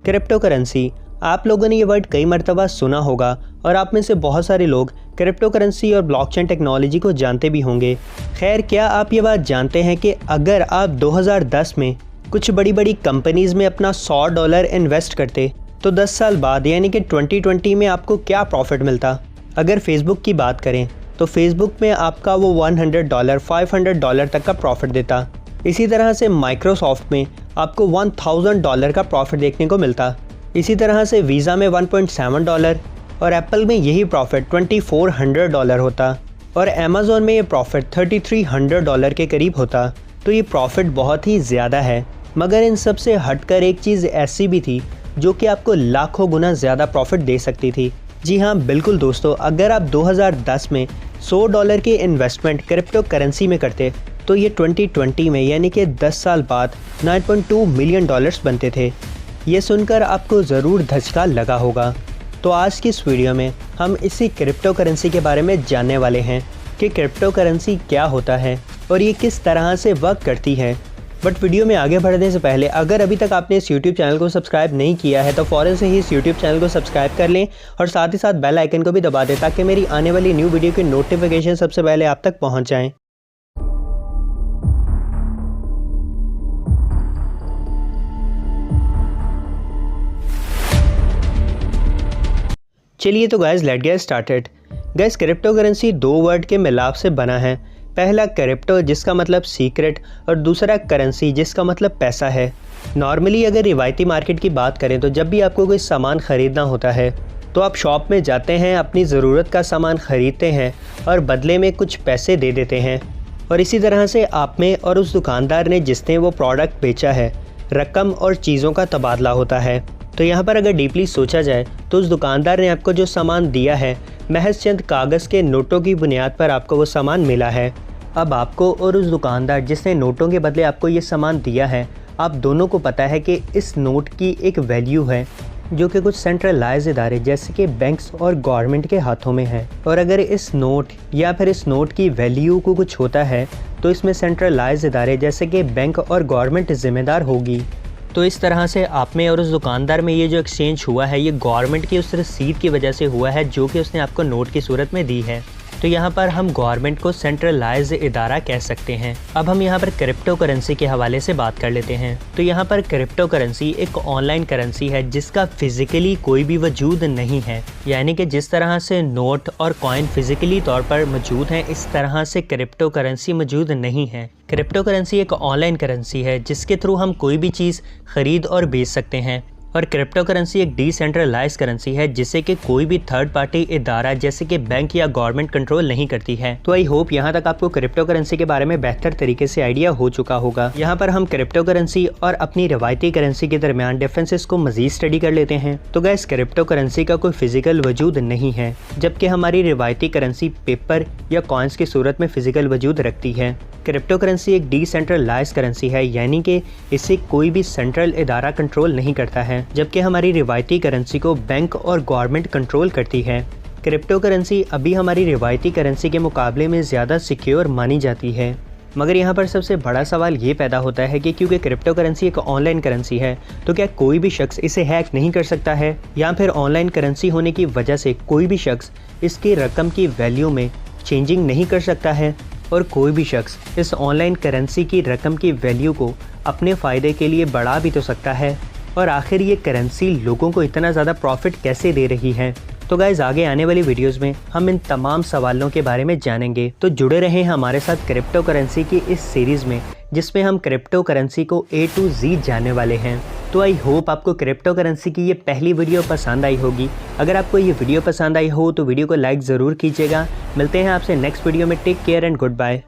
Crypto currency, आप लोगों ने ये वर्ड कई मर्तबा सुना होगा और आप में से बहुत सारे लोग क्रिप्टो करेंसी और ब्लॉकचेन टेक्नोलॉजी को जानते भी होंगे। खैर, क्या आप ये बात जानते हैं कि अगर आप 2010 में कुछ बड़ी बड़ी कंपनीज़ में अपना $100 इन्वेस्ट करते तो 10 साल बाद यानी कि 2020 में आपको क्या प्रॉफिट मिलता? अगर फेसबुक की बात करें तो फेसबुक में आपका वो $100, $500 तक का प्रॉफिट देता। इसी तरह से माइक्रोसॉफ्ट में आपको $1000 का प्रॉफिट देखने को मिलता। इसी तरह से वीज़ा में $1.7 और एप्पल में यही प्रॉफिट $2400 होता और अमेज़ॉन में ये प्रॉफिट $3300 के करीब होता। तो ये प्रॉफिट बहुत ही ज़्यादा है। मगर इन सब से हटकर एक चीज़ ऐसी भी थी जो कि आपको लाखों गुना ज़्यादा प्रॉफिट दे सकती थी। जी हाँ, बिल्कुल दोस्तों, अगर आप 2010 में $100 की इन्वेस्टमेंट क्रिप्टो करेंसी में करते तो ये 2020 में यानी कि 10 साल बाद $9.2 मिलियन बनते थे। ये सुनकर आपको ज़रूर धचका लगा होगा। तो आज की इस वीडियो में हम इसी क्रिप्टो करेंसी के बारे में जानने वाले हैं कि क्रिप्टो करेंसी क्या होता है और ये किस तरह से वर्क करती है। बट वीडियो में आगे बढ़ने से पहले अगर अभी तक आपने इस YouTube चैनल को सब्सक्राइब नहीं किया है तो फ़ौरन से ही इस YouTube चैनल को सब्सक्राइब कर लें और साथ ही साथ बेल आइकन को भी दबा दें ताकि मेरी आने वाली न्यू वीडियो की नोटिफिकेशन सबसे पहले आप तक पहुंच जाएं। चलिए तो guys, let's get started. Guys, crypto currency दो वर्ड के मिलाप से बना है। पहला क्रिप्टो जिसका मतलब सीक्रेट और दूसरा करेंसी जिसका मतलब पैसा है। नॉर्मली अगर रिवायती मार्केट की बात करें तो जब भी आपको कोई सामान ख़रीदना होता है तो आप शॉप में जाते हैं, अपनी ज़रूरत का सामान ख़रीदते हैं और बदले में कुछ पैसे दे देते हैं और इसी तरह से आप में और उस दुकानदार ने जिसने वो प्रोडक्ट बेचा है रकम और चीज़ों का तबादला होता है। तो यहाँ पर अगर डीपली सोचा जाए तो उस दुकानदार ने आपको जो सामान दिया है महज चंद कागज़ के नोटों की बुनियाद पर आपको वो सामान मिला है। अब आपको और उस दुकानदार जिसने नोटों के बदले आपको ये सामान दिया है, आप दोनों को पता है कि इस नोट की एक वैल्यू है जो कि कुछ सेंट्रलाइज इदारे जैसे कि बैंक्स और गवर्नमेंट के हाथों में है। और अगर इस नोट या फिर इस नोट की वैल्यू को कुछ होता है तो इसमें सेंट्रलाइज इदारे जैसे कि बैंक और गवर्नमेंट ज़िम्मेदार होगी। तो इस तरह से आप में और उस दुकानदार में ये जो एक्सचेंज हुआ है ये गवर्नमेंट की उस रसीद की वजह से हुआ है जो कि उसने आपको नोट की सूरत में दी है। तो यहाँ पर हम गवर्नमेंट को सेंट्रलाइज इदारा कह सकते हैं। अब हम यहाँ पर क्रिप्टो करेंसी के हवाले से बात कर लेते हैं। तो यहाँ पर क्रिप्टो करेंसी एक ऑनलाइन करेंसी है जिसका फिजिकली कोई भी वजूद नहीं है। यानी कि जिस तरह से नोट और कॉइन फिजिकली तौर पर मौजूद हैं, इस तरह से क्रिप्टो करेंसी मौजूद नहीं है। क्रिप्टो करेंसी एक ऑनलाइन करेंसी है जिसके थ्रू हम कोई भी चीज़ खरीद और बेच सकते हैं। और क्रिप्टो करेंसी एक डिसेंट्रलाइज करेंसी है जिसे कि कोई भी थर्ड पार्टी इदारा जैसे कि बैंक या गवर्नमेंट कंट्रोल नहीं करती है। तो आई होप यहाँ तक आपको क्रिप्टो करेंसी के बारे में बेहतर तरीके से आइडिया हो चुका होगा। यहाँ पर हम क्रिप्टो करेंसी और अपनी रवायती करेंसी के दरमियान डिफरेंसेस को मजीद स्टडी कर लेते हैं। तो गाइस, क्रिप्टो करेंसी का कोई फिजिकल वजूद नहीं है जबकि हमारी रिवायती करेंसी पेपर या कॉइन्स की सूरत में फिजिकल वजूद रखती है। क्रिप्टो करेंसी एक डिसेंट्रलाइज करेंसी है यानी कि इसे कोई भी सेंट्रल इदारा कंट्रोल नहीं करता है, जबकि हमारी रिवायती करेंसी को बैंक और गवर्नमेंट कंट्रोल करती है। क्रिप्टो करेंसी अभी हमारी रिवायती करेंसी के मुकाबले में ज़्यादा सिक्योर मानी जाती है। मगर यहाँ पर सबसे बड़ा सवाल ये पैदा होता है कि क्योंकि क्रिप्टो करेंसी एक ऑनलाइन करेंसी है तो क्या कोई भी शख्स इसे हैक नहीं कर सकता है, या फिर ऑनलाइन करेंसी होने की वजह से कोई भी शख्स इसकी रकम की वैल्यू में चेंजिंग नहीं कर सकता है और कोई भी शख्स इस ऑनलाइन करेंसी की रकम की वैल्यू को अपने फ़ायदे के लिए बढ़ा भी तो सकता है। और आखिर ये करेंसी लोगों को इतना ज़्यादा प्रॉफिट कैसे दे रही है? तो गाइज़, आगे आने वाली वीडियोस में हम इन तमाम सवालों के बारे में जानेंगे। तो जुड़े रहें हमारे साथ क्रिप्टो करेंसी की इस सीरीज़ में जिसमें हम क्रिप्टो करेंसी को A to Z जानने वाले हैं। तो आई होप आपको क्रिप्टो करेंसी की ये पहली वीडियो पसंद आई होगी। अगर आपको ये वीडियो पसंद आई हो तो वीडियो को लाइक ज़रूर कीजिएगा। मिलते हैं आपसे नेक्स्ट वीडियो में। Take care and good bye.